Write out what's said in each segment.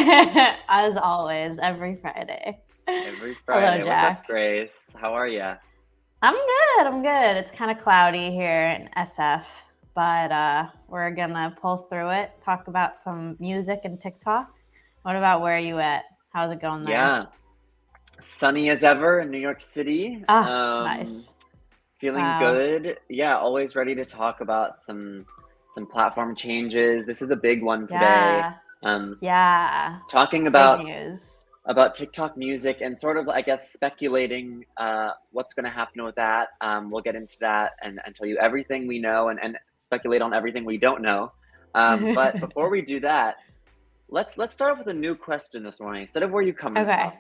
As always, every Friday. Every Hello, Friday. What's up, Jack. Grace? How are you? I'm good. I'm good. It's kind of cloudy here in SF, but we're gonna pull through it. Talk about some music and TikTok. What about where are you at? How's it going there? Yeah, sunny as ever in New York City. Ah, nice. Feeling Wow. good. Yeah, always ready to talk about some platform changes. This is a big one today. Yeah. Um, Yeah. Talking Big about news. TikTok music and sort of, I guess, speculating what's going to happen with that. We'll get into that and tell you everything we know and speculate on everything we don't know. But Okay. before we do that, let's start off with a new question this morning. Instead of where you coming from,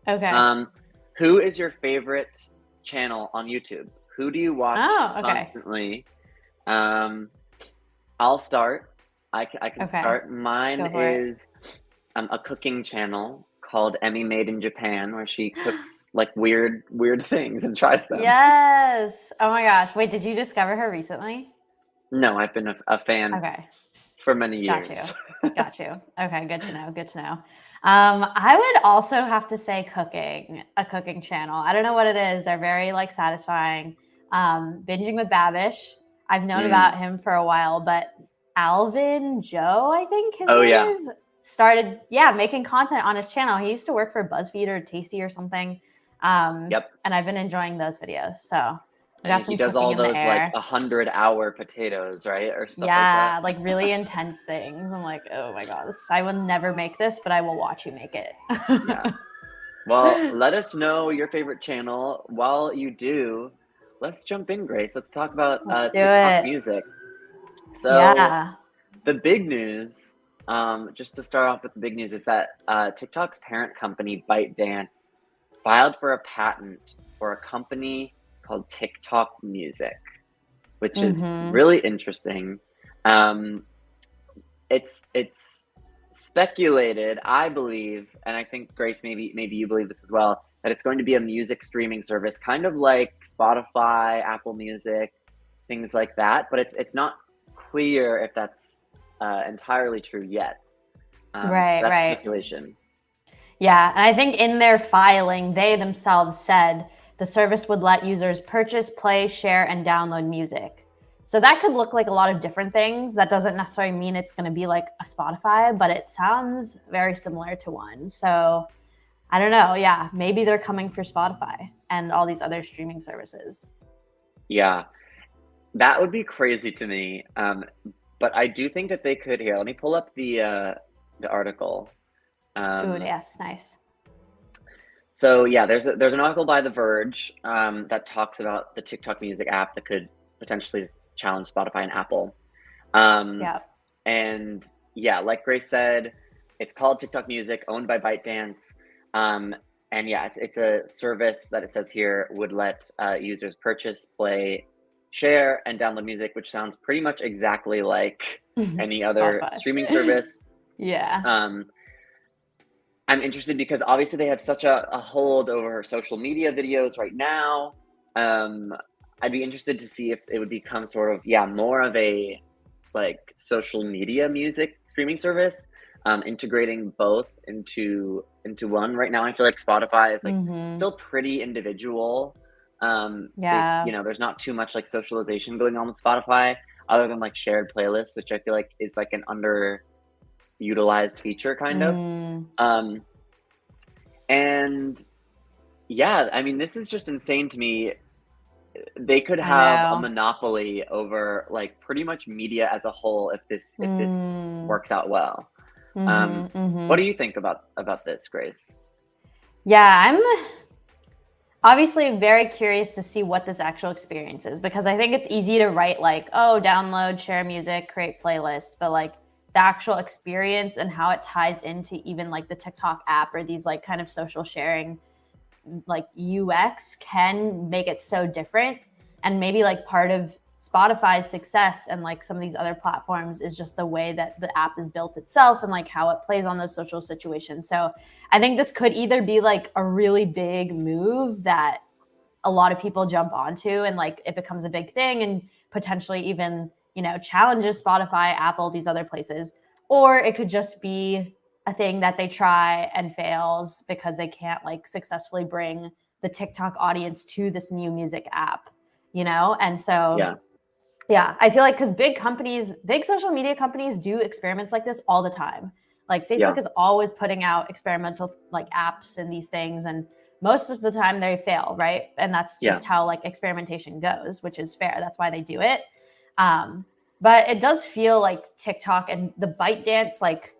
Okay. um, who is your favorite channel on YouTube? Who do you watch Oh, okay. constantly? Um, I'll start. I can Okay. start. Mine Go for it. is a cooking channel called Emmy Made in Japan, where she cooks like weird things and tries them. Yes. Oh my gosh. Wait, did you discover her recently? No, I've been a fan Okay. for many Got you. years. Got you. Okay, good to know. Good to know. I would also have to say cooking, a cooking channel. I don't know what it is. They're very like satisfying. Binging with Babish. I've known Mm. about him for a while, but Alvin Joe, I think his Oh name yeah. is, started, yeah, making content on his channel. He used to work for BuzzFeed or Tasty or something. Yep. And I've been enjoying those videos. So we got And he some does cooking all in the those like air. 100-hour potatoes, right? Or stuff like that. Yeah, like really intense things. I'm like, oh my god, I will never make this, but I will watch you make it. Yeah. Well, let us know your favorite channel. While you do, let's jump in, Grace. Let's talk about Let's do TikTok it. music. So, Yeah. the big news, just to start off with the big news, is that TikTok's parent company, ByteDance, filed for a patent for a company called TikTok Music, which is Mm-hmm. really interesting. Um, it's speculated, I believe, and I think Grace, maybe you believe this as well, that it's going to be a music streaming service, kind of like Spotify, Apple Music, things like that. But it's not clear if that's entirely true yet. Right, That's right. speculation. Yeah, and I think in their filing, they themselves said the service would let users purchase, play, share, and download music. So that could look like a lot of different things. That doesn't necessarily mean it's going to be like a Spotify, but it sounds very similar to one. So I don't know. Yeah, maybe they're coming for Spotify and all these other streaming services. Yeah, that would be crazy to me. But I do think that they could. Here, let me pull up the article. Ooh, Um, yes, nice. So yeah, there's an article by The Verge that talks about the TikTok Music app that could potentially challenge Spotify and Apple. Um, Yeah. and yeah, like Grace said, it's called TikTok Music, owned by ByteDance. Um, and yeah, it's a service that it says here would let users purchase, play, share, and download music, which sounds pretty much exactly like any other Spotify. streaming service. Yeah. Um, I'm interested because obviously they have such a hold over social media videos right now. Um, I'd be interested to see if it would become sort of, yeah, more of a like social media music streaming service, integrating both into one. Right now, I feel like Spotify is like Mm-hmm. still pretty individual. Yeah. There's not too much like socialization going on with Spotify other than like shared playlists, which I feel like is like an underutilized feature kind of. Mm, Um, and yeah, I mean, this is just insane to me. They could I have a know. monopoly over like pretty much media as a whole if this Mm, works out well. mm-hmm, What mm-hmm. do you think about this, Grace? Yeah, I'm obviously very curious to see what this actual experience is because I think it's easy to write like, oh, download, share music, create playlists, but like the actual experience and how it ties into even like the TikTok app or these like kind of social sharing like UX can make it so different. And maybe like part of Spotify's success and like some of these other platforms is just the way that the app is built itself and like how it plays on those social situations. So I think this could either be like a really big move that a lot of people jump onto and like it becomes a big thing and potentially even, challenges Spotify, Apple, these other places. Or it could just be a thing that they try and fails because they can't like successfully bring the TikTok audience to this new music app, you know? And so yeah, I feel like because big social media companies do experiments like this all the time. Like Facebook is always putting out experimental like apps and these things, and most of the time they fail, right? And that's just how like experimentation goes, which is fair. That's why they do it. But it does feel like TikTok and the ByteDance like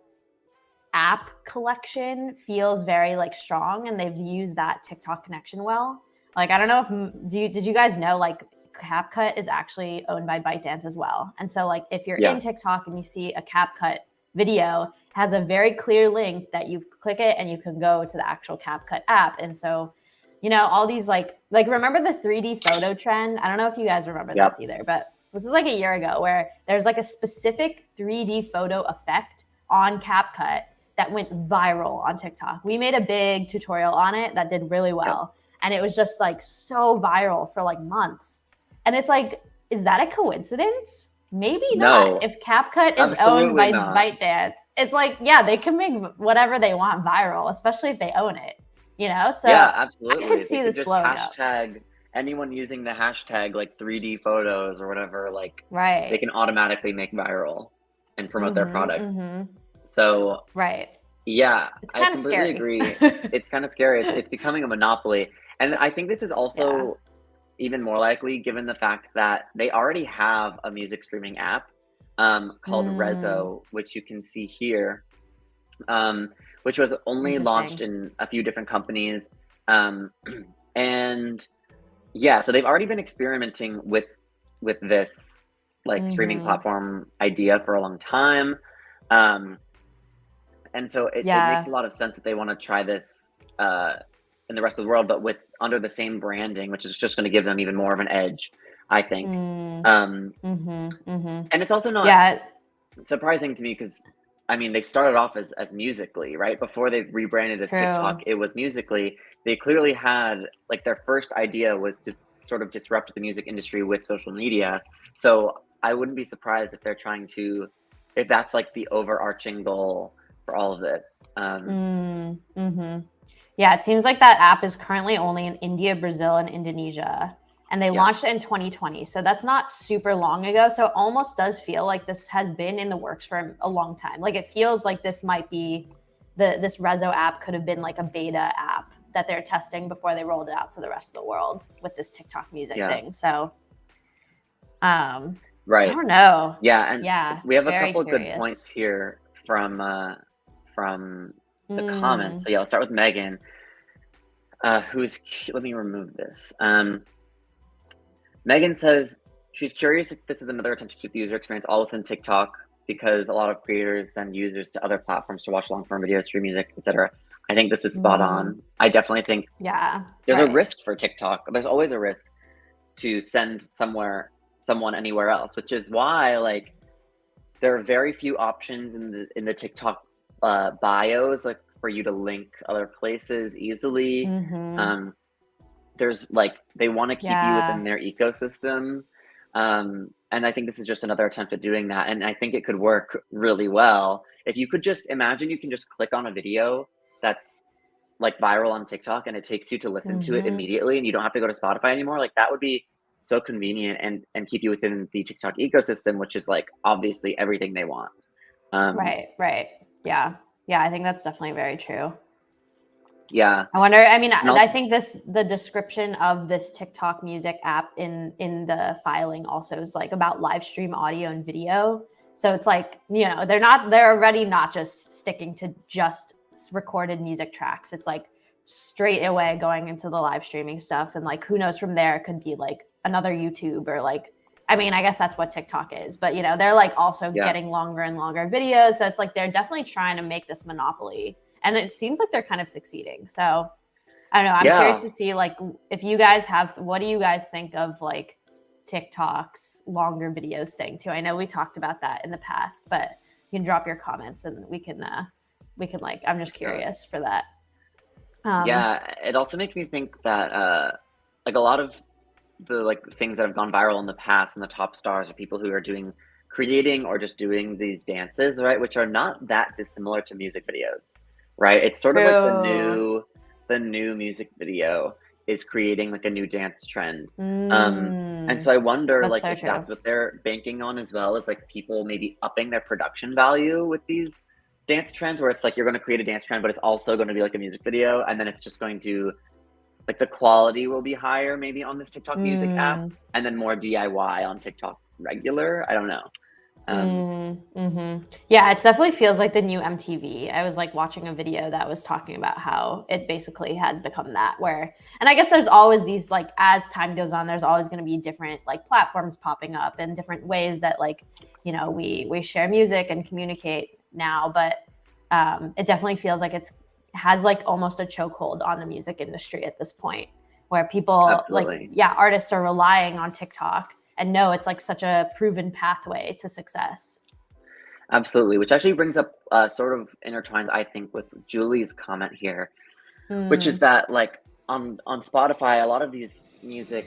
app collection feels very like strong, and they've used that TikTok connection well. Like I don't know if did you guys know like CapCut is actually owned by ByteDance as well. And so like if you're in TikTok and you see a CapCut video, it has a very clear link that you click it and you can go to the actual CapCut app. And so, you know, all these like remember the 3D photo trend? I don't know if you guys remember this either, but this is like a year ago where there's like a specific 3D photo effect on CapCut that went viral on TikTok. We made a big tutorial on it that did really well. And it was just like so viral for like months. And it's like, is that a coincidence? Maybe not. If CapCut is owned by ByteDance, it's like, yeah, they can make whatever they want viral, especially if they own it, you know? So absolutely. I could see this blowing up. Anyone using the hashtag like 3D photos or whatever, like they can automatically make viral and promote their products. So yeah, I completely agree. It's kind of scary. It's becoming a monopoly. And I think this is also even more likely given the fact that they already have a music streaming app called Rezo, which you can see here, which was only launched in a few different companies. And yeah, so they've already been experimenting with this like streaming platform idea for a long time. And so it makes a lot of sense that they want to try this in the rest of the world, but under the same branding, which is just going to give them even more of an edge, I think. And it's also not surprising to me because, I mean, they started off as Musical.ly, right? Before they rebranded as TikTok, it was Musical.ly. They clearly had, like, their first idea was to sort of disrupt the music industry with social media. So I wouldn't be surprised if they're trying to, if that's like the overarching goal for all of this. Yeah, it seems like that app is currently only in India, Brazil, and Indonesia. And they launched it in 2020. So that's not super long ago. So it almost does feel like this has been in the works for a long time. Like it feels like this might be, this Rezo app could have been like a beta app that they're testing before they rolled it out to the rest of the world with this TikTok music thing. So, I don't know. Yeah, and we have a couple of good points here from the comments. So yeah, I'll start with Megan, let me remove this. Megan says she's curious if this is another attempt to keep the user experience all within TikTok because a lot of creators send users to other platforms to watch long-form videos, stream music, etc. I think this is spot on. I definitely think there's a risk for TikTok. There's always a risk to send someone anywhere else, which is why like there are very few options in the TikTok bios like for you to link other places easily. There's like they want to keep you within their ecosystem, and I think this is just another attempt at doing that, and I think it could work really well if you could just imagine you can just click on a video that's like viral on TikTok and it takes you to listen to it immediately and you don't have to go to Spotify anymore. Like that would be so convenient and keep you within the TikTok ecosystem, which is like obviously everything they want. Right. Yeah, I think that's definitely very true. Yeah. I wonder, I mean, I think the description of this TikTok music app in the filing also is like about live stream audio and video. So it's like, you know, they're already not just sticking to just recorded music tracks. It's like straight away going into the live streaming stuff. And like, who knows from there, it could be like another YouTube or like, I mean, I guess that's what TikTok is, but you know, they're like also getting longer and longer videos. So it's like, they're definitely trying to make this monopoly. And it seems like they're kind of succeeding. So I don't know. I'm curious to see like if you guys what do you guys think of like TikTok's longer videos thing too? I know we talked about that in the past, but you can drop your comments and we can like, I'm just curious for that. It also makes me think that like a lot of the like things that have gone viral in the past and the top stars are people who are doing creating or just doing these dances, right, which are not that dissimilar to music videos, right? It's sort of like True. the new music video is creating like a new dance trend. And Mm, so I wonder that's like so if true. that's what they're banking on as well, is like people maybe upping their production value with these dance trends, where it's like you're going to create a dance trend, but it's also going to be like a music video, and then it's just going to like the quality will be higher maybe on this TikTok music app, Mm. and then more DIY on TikTok regular. I don't know. Um, Yeah, it definitely feels like the new MTV. I was like watching a video that was talking about how it basically has become that where, and I guess there's always these like as time goes on, there's always going to be different like platforms popping up and different ways that like we share music and communicate now. But it definitely feels like it's has like almost a chokehold on the music industry at this point, where people like Absolutely. artists are relying on TikTok and no, it's like such a proven pathway to success. Absolutely, which actually brings up, sort of intertwines, I think, with Julie's comment here, which is Mm, that like on Spotify, a lot of these music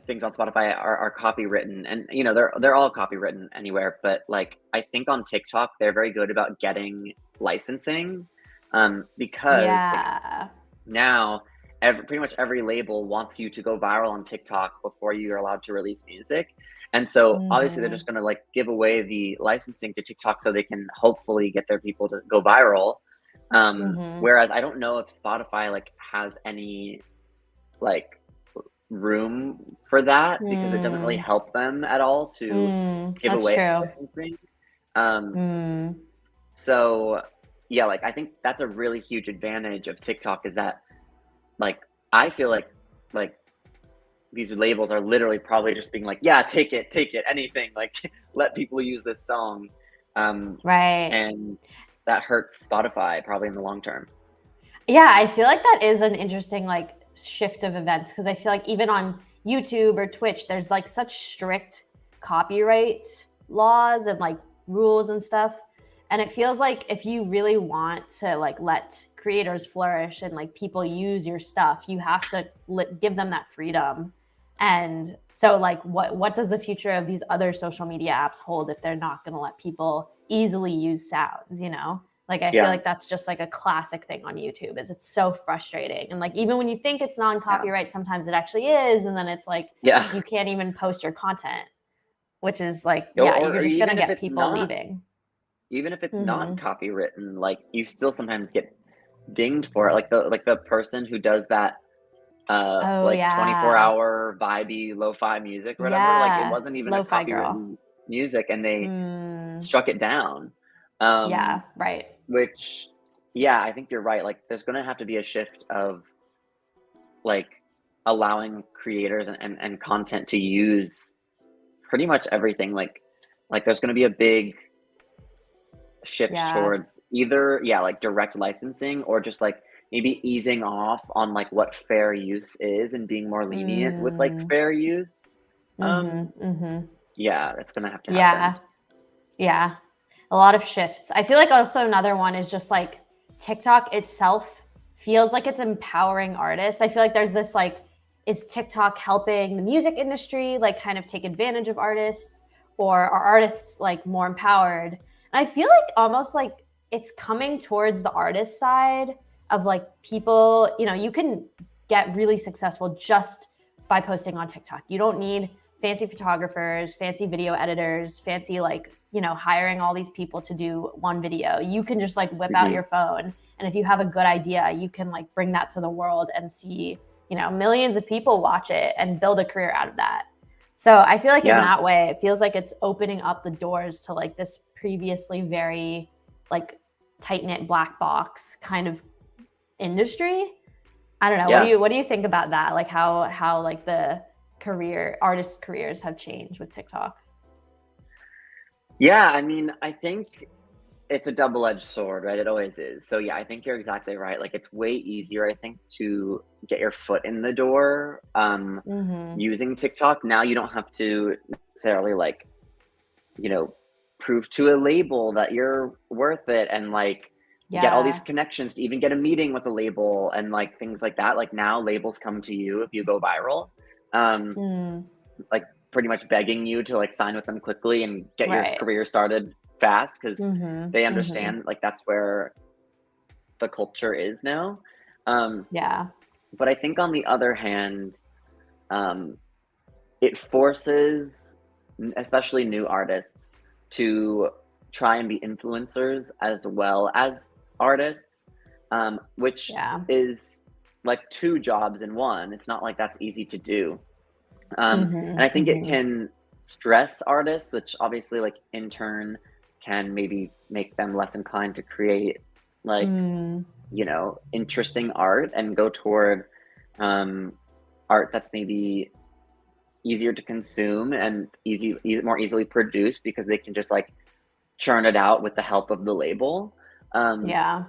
things on Spotify are copywritten, and they're all copywritten anywhere. But like I think on TikTok, they're very good about getting licensing, because like yeah. now pretty much every label wants you to go viral on TikTok before you're allowed to release music. And so obviously they're Hmm. just going to like give away the licensing to TikTok so they can hopefully get their people to go viral. Hmm. Whereas I don't know if Spotify like has any like room for that, because it doesn't really Mm, help them at all to give that's away true. licensing. Um, Mm, so yeah, like I think that's a really huge advantage of TikTok, is that like I feel like these labels are literally probably just being like, yeah, take it, anything, like let people use this song. Um, right. and that hurts Spotify probably in the long term. Yeah, I feel like that is an interesting like shift of events because I feel like even on YouTube or Twitch, there's like such strict copyright laws and like rules and stuff. And it feels like if you really want to like let creators flourish and like people use your stuff, you have to give them that freedom. And so like what does the future of these other social media apps hold if they're not going to let people easily use sounds, you know? Like I feel Yeah, like that's just like a classic thing on YouTube is it's so frustrating. And like even when you think it's yeah, non-copyright, sometimes it actually is. And then it's like yeah. you can't even post your content, which is like, or, yeah, or you're or just gonna get people leaving. even if it's not Mm-hmm. copywritten, like you still sometimes get dinged for it. Like the person who does that Oh like 24 yeah. hour vibey lo-fi music or whatever, like it Yeah. wasn't even a Lo-fi girl. copywritten music, and they Mm, struck it down. Um, yeah, right. which, yeah, I think you're right. Like, there's going to have to be a shift of like allowing creators and content to use pretty much everything. Like there's going to be a big shift Yeah. towards either, yeah, like direct licensing, or just like maybe easing off on like what fair use is and being more lenient with like Mm, fair use. mm-hmm. Um, Mm-hmm. yeah, that's going to have to happen. Yeah. Yeah. A lot of shifts. I feel like also another one is just like TikTok itself feels like it's empowering artists. I feel like there's this like, is TikTok helping the music industry like kind of take advantage of artists, or are artists like more empowered? And I feel like almost like it's coming towards the artist side of like people, you can get really successful just by posting on TikTok. You don't need fancy photographers, fancy video editors, fancy like, hiring all these people to do one video. You can just like whip out Hmm. your phone. And if you have a good idea, you can like bring that to the world and see, millions of people watch it and build a career out of that. So I feel like in Yeah, that way, it feels like it's opening up the doors to like this previously very like tight knit black box kind of industry. I don't know. What do yeah. you what do you think about that? Like how like the artist careers have changed with TikTok? Yeah, I mean, I think it's a double-edged sword, right? It always is. So yeah, I think you're exactly right. Like it's way easier, I think, to get your foot in the door Mm-hmm. using TikTok. Now you don't have to necessarily like, you know, prove to a label that you're worth it, and like get all these Yeah. connections to even get a meeting with a label and like things like that. Like now labels come to you if you go viral. Um Mm. like pretty much begging you to like sign with them quickly and get your Right. career started fast because Mhm. they Mhm. understand like that's where the culture is now. Um, Yeah. but I think on the other hand, um, it forces especially new artists to try and be influencers as well as artists, which Yeah. is like two jobs in one. It's not like that's easy to do. And Mhm. I think it Mhm. can stress artists, which obviously, like, in turn, can maybe make them less inclined to create, like, Mm. interesting art and go toward art that's maybe easier to consume and more easily produced because they can just like churn it out with the help of the label. Um, Yeah.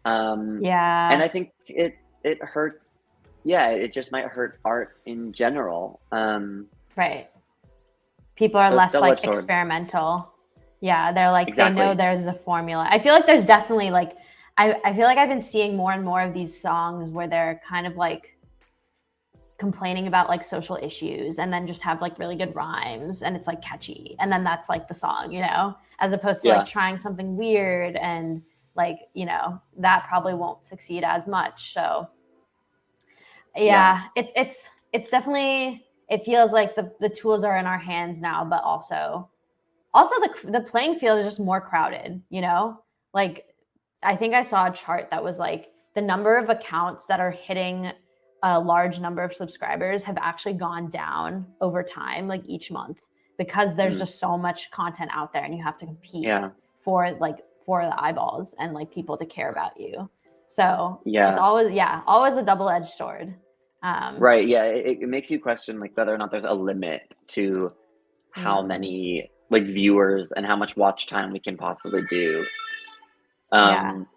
um, and Yeah. I think it hurts. Yeah, it just might hurt art in general. Right. People are So it's less double edged like sword. experimental. Yeah, they're like they know Exactly. there's a formula. I feel like there's definitely like I feel like I've been seeing more and more of these songs where they're kind of like complaining about like social issues and then just have like really good rhymes and it's like catchy and then that's like the song, as opposed to like Yeah. trying something weird and like, that probably won't succeed as much. So Yeah. yeah, it's definitely it feels like the tools are in our hands now, but also the playing field is just more crowded, like I think I saw a chart that was like the number of accounts that are hitting a large number of subscribers have actually gone down over time, like each month, because there's Mm. just so much content out there and you have to compete Yeah. for the eyeballs and like people to care about you. So it's Yeah. always a double-edged sword. um Right. Yeah. It makes you question like whether or not there's a limit to how mm, many like viewers and how much watch time we can possibly do. yeah. Um,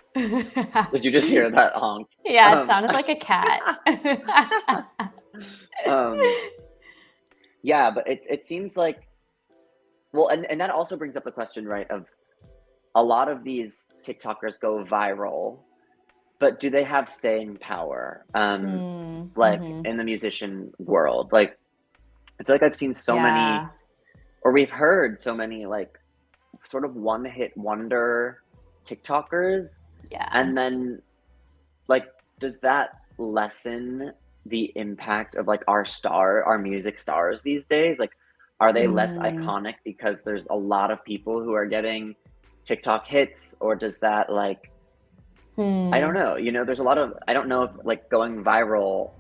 did you just hear that honk? Yeah, it Um, sounded like a cat. um, yeah, but it seems like well, and that also brings up the question, right, of a lot of these TikTokers go viral, but do they have staying power? Mm, Like mhm. in the musician world, like I feel like I've seen so many, Yeah, or we've heard so many, like sort of one hit wonder TikTokers, yeah. and then like does that lessen the impact of like our music stars these days? Like, are they less Mm, iconic because there's a lot of people who are getting TikTok hits, or does that like I don't hmm. know, there's a lot of I don't know if like going viral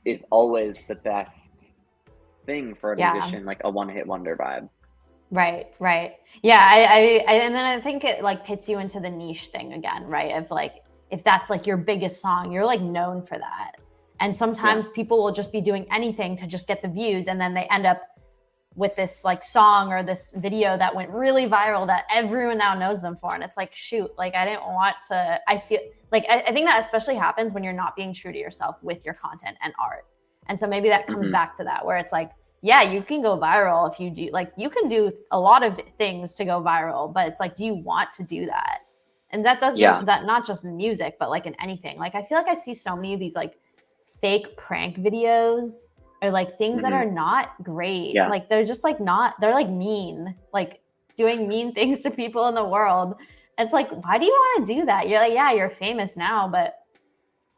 is always the best thing for a Yeah, musician, like a one hit wonder vibe. right, right. Yeah, and then I think it like pits you into the niche thing again, right? Of like, if that's like your biggest song, you're like known for that. And Yeah. sometimes people will just be doing anything to just get the views, and then they end up with this like song or this video that went really viral that everyone now knows them for. And it's like, shoot, like I didn't want to, I feel like, I think that especially happens when you're not being true to yourself with your content and art. And so maybe that comes Hmm. back to that, where it's like, yeah, you can go viral if you do, like, you can do a lot of things to go viral, but it's like, do you want to do that? And that Yeah. doesn't, that not just in music, but like in anything. Like, I feel like I see so many of these like fake prank videos or like things that Hmm. are not great. Yeah. Like they're just like not, they're like mean, like doing mean things to people in the world. It's like, why do you want to do that? You're like, yeah, you're famous now, but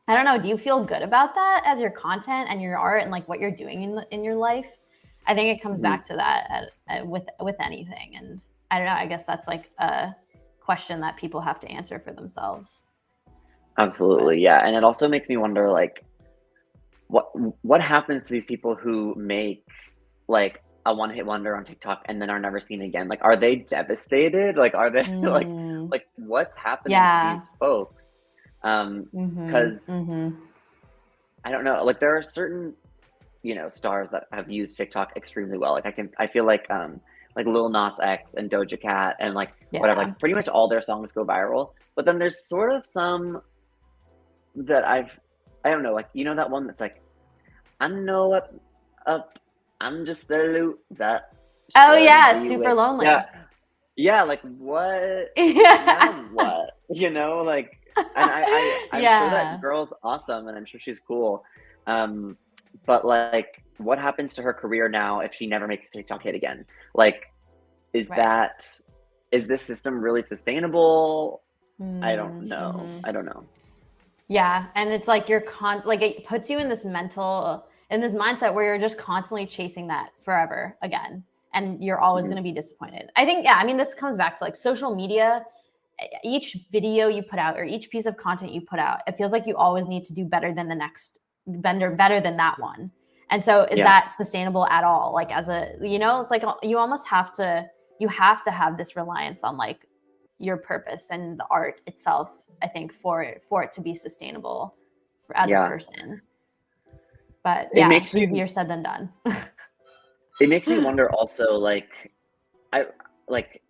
I don't know. Do you feel good about that as your content and your art and like what you're doing in your life? I think it comes Hmm. back to that with anything. And I don't know. I guess that's like a question that people have to answer for themselves. But Absolutely. Yeah. And it also makes me wonder like what what happens to these people who make like a one hit wonder on TikTok and then are never seen again? Like, are they devastated? Like, are they mm, like what's happening to yeah. these folks? Mhm. Because Mhm. I don't know, like there are certain, stars that have used TikTok extremely well. Like I feel like Lil Nas X and Doja Cat and like whatever, Yeah. like pretty much all their songs go viral. But then there's sort of some that I don't know, like that one that's like I know what up. I'm just a loser. Oh Shouldn't yeah, be super with yeah, lonely. yeah. Like what? Now Yeah. what? Like, and I'm sure that Yeah. girl's awesome, and I'm sure she's cool. Um, but like, what happens to her career now if she never makes a TikTok hit again? Like, is Right. that is this system really sustainable? I don't know. Mm-hmm. I don't know. Yeah, and it's like like it puts you in this mindset where you're just constantly chasing that forever again, and you're always Mhm. going to be disappointed. I think, yeah, I mean, this comes back to like social media. Each video you put out or each piece of content you put out, it feels like you always need to do better than the next vendor, better than that one. And so is Yeah. that sustainable at all? Like as a, it's like you almost have to have this reliance on like your purpose and the art itself, I think, for it to be sustainable as a Yeah. person. But It yeah, makes me easier said than done. it makes me wonder also, like, I like,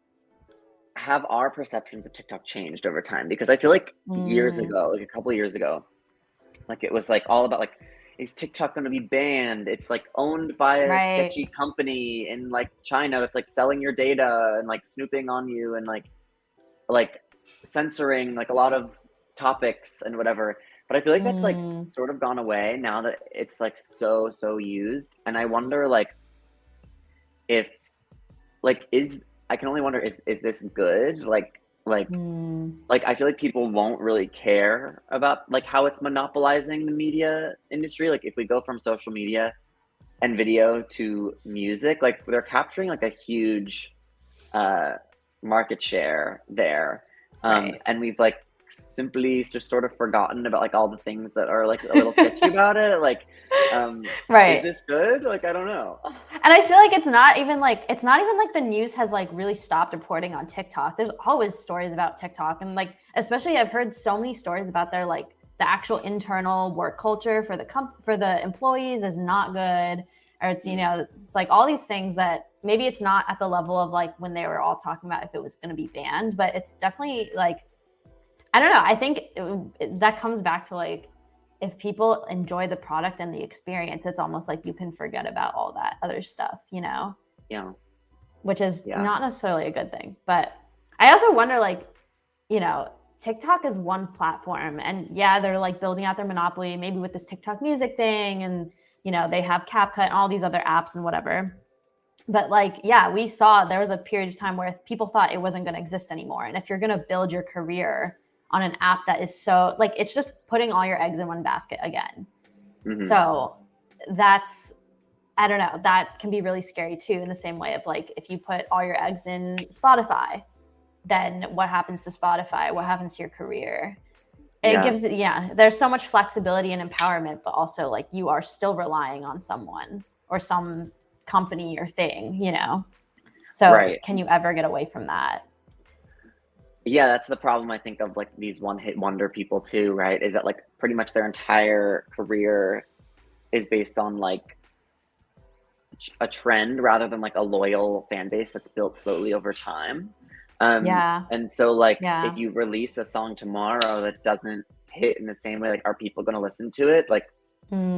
have our perceptions of TikTok changed over time? Because I feel like years Mm, ago, like a couple of years ago, like it was like all about like, is TikTok going to be banned? It's like owned by a right. sketchy company in like China that's like selling your data and like snooping on you and like censoring like a lot of topics and whatever. But I feel like that's like Mm, sort of gone away now that it's like so used. And I wonder like if like is I can only wonder is this good? mm, Like I feel like people won't really care about like how it's monopolizing the media industry. Like if we go from social media and video to music, like they're capturing like a huge uh market share there. right. And we've like simply just sort of forgotten about like all the things that are like a little sketchy about it. Like is Right. this good? Like I don't know. And I feel like it's not even like the news has like really stopped reporting on TikTok. There's always stories about TikTok, and like especially I've heard so many stories about their like the actual internal work culture for the employees is not good, or it's Mm, it's like all these things that maybe it's not at the level of like when they were all talking about if it was going to be banned, but it's definitely like I don't know. I think that comes back to like if people enjoy the product and the experience, it's almost like you can forget about all that other stuff, yeah, which is yeah, not necessarily a good thing. But I also wonder, like, you know, TikTok is one platform, and yeah, they're like building out their monopoly, maybe with this TikTok music thing, and they have CapCut and all these other apps and whatever. But like, yeah, we saw there was a period of time where people thought it wasn't going to exist anymore. And if you're going to build your career on an app that is so like, it's just putting all your eggs in one basket again. hmm So that's, I don't know, that can be really scary too, in the same way of like, if you put all your eggs in Spotify, then what happens to Spotify? What happens to your career? It yeah, gives, yeah, there's so much flexibility and empowerment, but also like you are still relying on someone or some company or thing. So right. can you ever get away from that? Yeah, that's the problem I think of like these one hit wonder people too, right? Is that like pretty much their entire career is based on like a trend rather than like a loyal fan base that's built slowly over time. Yeah. And so like if Yeah. you release a song tomorrow that doesn't hit in the same way, like are people going to listen to it? Like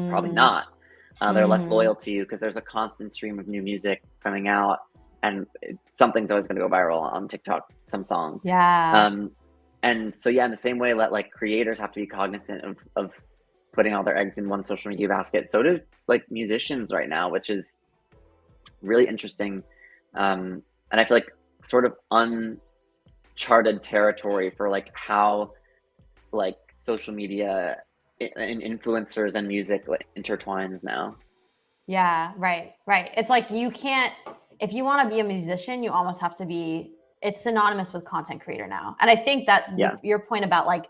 probably Mm, not. They're less hmm. loyal to you because there's a constant stream of new music coming out, and something's always going to go viral on TikTok, some song. Yeah. Um, and so yeah, in the same way that like creators have to be cognizant of putting all their eggs in one social media basket, so do like musicians right now, which is really interesting. And I feel like sort of uncharted territory for like how like social media and influencers and music like intertwines now. Yeah. Right. Right. It's like you can't, if you want to be a musician, you almost have to be, it's synonymous with content creator now. And I think that Yeah, your point about like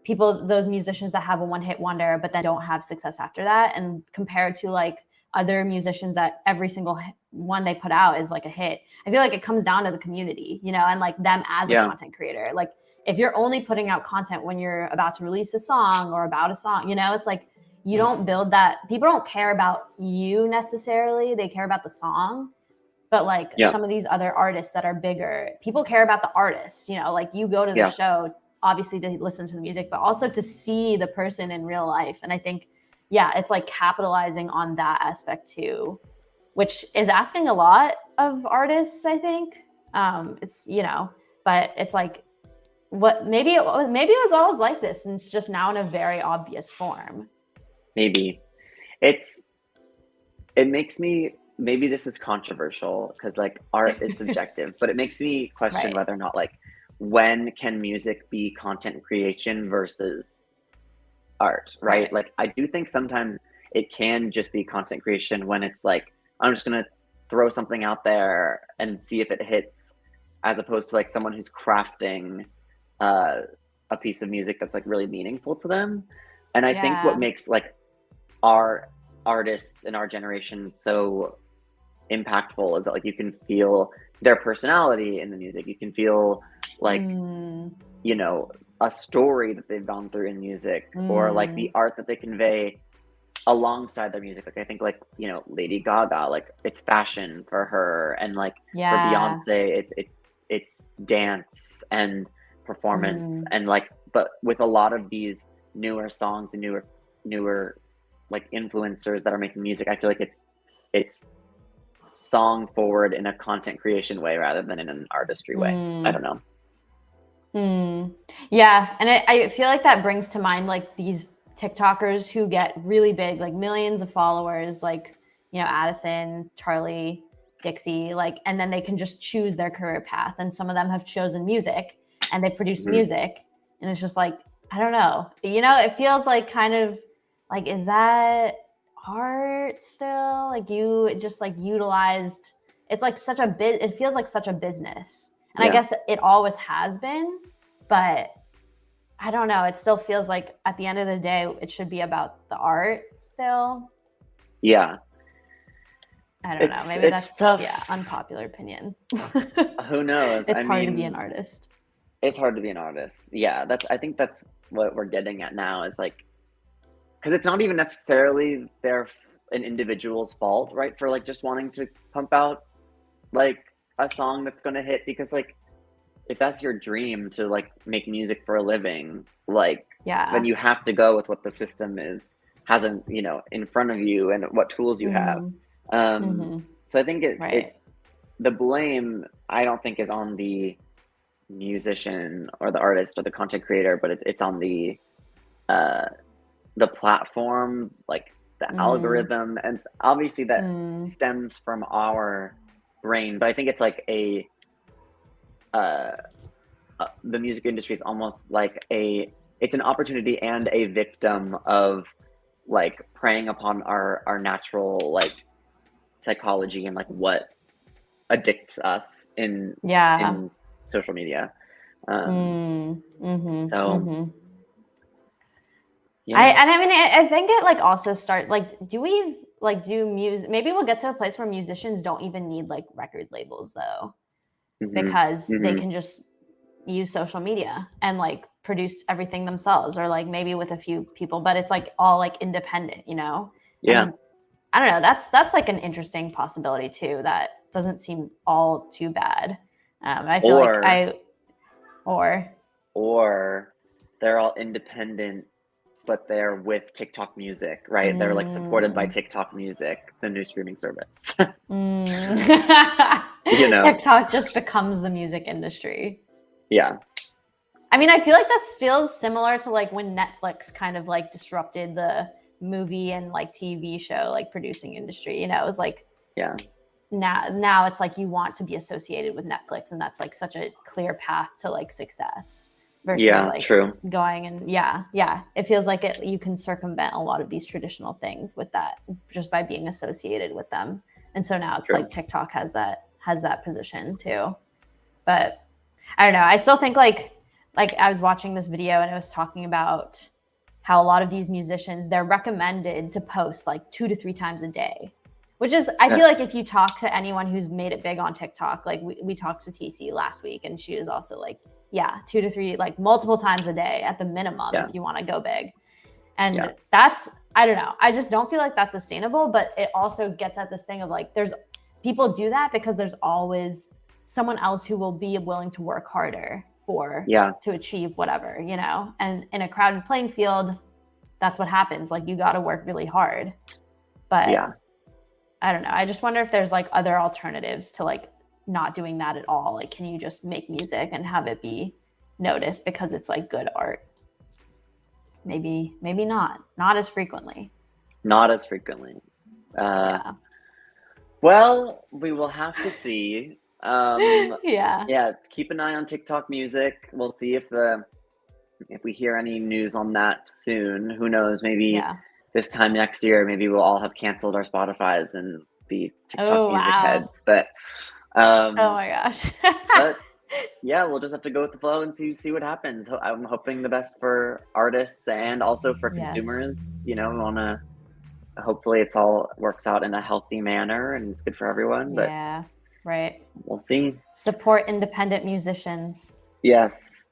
people, those musicians that have a one hit wonder, but then don't have success after that, and compared to like other musicians that every single one they put out is like a hit. I feel like it comes down to the community, and like them as a yeah, content creator. Like if you're only putting out content when you're about to release a song or about a song, it's like you don't build that. People don't care about you necessarily. They care about the song. But like yeah, some of these other artists that are bigger, people care about the artists, like you go to the yeah, show obviously to listen to the music, but also to see the person in real life. And I think, yeah, it's like capitalizing on that aspect too, which is asking a lot of artists, I think. But it's like what maybe it was always like this, and it's just now in a very obvious form. maybe. It's it makes me, maybe this is controversial because like art is subjective, but it makes me question Right. whether or not like when can music be content creation versus art, right? Right. Like I do think sometimes it can just be content creation when it's like I'm just gonna throw something out there and see if it hits, as opposed to like someone who's crafting uh, a piece of music that's like really meaningful to them. And I think what Yeah. makes like our artists in our generation so impactful is that like you can feel their personality in the music. You can feel like, Mm, you know, a story that they've gone through in music, or like the mm, art that they convey alongside their music. Like I think like, you know, Lady Gaga, like it's fashion for her, and like for yeah. Beyonce, it's dance and performance, Mm, and like but with a lot of these newer songs and newer like influencers that are making music, I feel like it's song forward in a content creation way rather than in an artistry way. I mm, don't know. mm. Yeah. And I feel like that brings to mind like these TikTokers who get really big, like millions of followers, like, you know, Addison, Charlie, Dixie, like, and then they can just choose their career path. And some of them have chosen music and they produce Mhm. music. And it's just like, I don't know. You know, it feels like kind of like, is that art still? Like you just like utilized, it's like such a bit, it feels like such a business. And I Yeah. guess it always has been, but I don't know. It still feels like at the end of the day, it should be about the art still. Yeah. I don't know. It's Maybe it's that's, yeah, tough. unpopular opinion. Who knows? It's I hard to be an mean, artist. it's hard to be an artist. Yeah, that's I think that's what we're getting at now is like because it's not even necessarily an individual's fault, right? For like just wanting to pump out like a song that's going to hit because like if that's your dream to like make music for a living, like then Yeah. you have to go with what the system is hasn't, you know, in front of you and what tools you have. Mm-hmm. Um Mm-hmm. so I think it Right. the blame I don't think is on the musician or the artist or the content creator, but it's on uh the platform, like the Mm, algorithm, and obviously that mm, stems from our brain. But I think it's like uh, the music industry is almost like it's an opportunity and a victim of like preying upon our natural like psychology and like what addicts us yeah. in social media. Um, Mm, mm-hmm. so Mm-hmm. yeah. I mean, I think it like also start like, do we like do music? Maybe we'll get to a place where musicians don't even need like record labels though, Hmm. because they Hmm. can just use social media and like produce everything themselves, or like maybe with a few people, but it's like all like independent, you know? Yeah. And I don't know, that's like an interesting possibility too. That doesn't seem all too bad. I feel like Or or or they're all independent, but they're with TikTok Music, right? They're like supported by mm, TikTok Music, the new streaming service. mm. You know? TikTok just becomes the music industry. Yeah. I mean, I feel like this feels similar to like when Netflix kind of like disrupted the movie and like TV show like producing industry. You know, it was like Yeah. now it's like you want to be associated with Netflix, and that's like such a clear path to like success versus Yeah, like true. going and yeah, it feels like you can circumvent a lot of these traditional things with that just by being associated with them. And so now it's like True. TikTok has that position too. But I don't know. I still think like I was watching this video and it was talking about how a lot of these musicians, they're recommended to post like 2 to 3 times a day, which is, I feel like if you talk to anyone who's made it big on TikTok, like we talked to TC last week and she was also like, yeah, 2 to 3, like multiple times a day at the minimum Yeah. if you want to go big. Yeah. And that's, I don't know. I just don't feel like that's sustainable, but it also gets at this thing of like, there's people do that because there's always someone else who will be willing to work harder for Yeah. to achieve whatever, you know? And in a crowded playing field, that's what happens. Like you got to work really hard. But Yeah. I don't know. I just wonder if there's like other alternatives to like not doing that at all. Like, can you just make music and have it be noticed because it's like good art? Maybe not as frequently. Not as frequently. Uh Yeah. Well, we will have to see. Yeah. Yeah, keep an eye on TikTok Music. We'll see if we hear any news on that soon. Who knows? Maybe Yeah. this time next year, maybe we'll all have canceled our Spotify's and be TikTok Oh, Music wow. heads. But Oh um, my gosh. but yeah, we'll just have to go with the flow and see what happens. I'm hoping the best for artists and also for Yes. consumers. You know, we want to hopefully it's all works out in a healthy manner and it's good for everyone. But Yeah. Right. we'll see. Support independent musicians. Yes.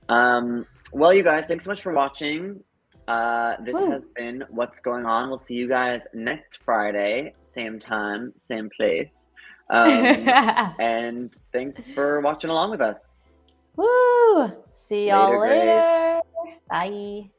Well, you guys, thanks so much for watching. This Woo. has been What's Going On. We'll see you guys next Friday, same time, same place. And thanks for watching along with us. Woo. See Later, y'all Grace. later. Bye.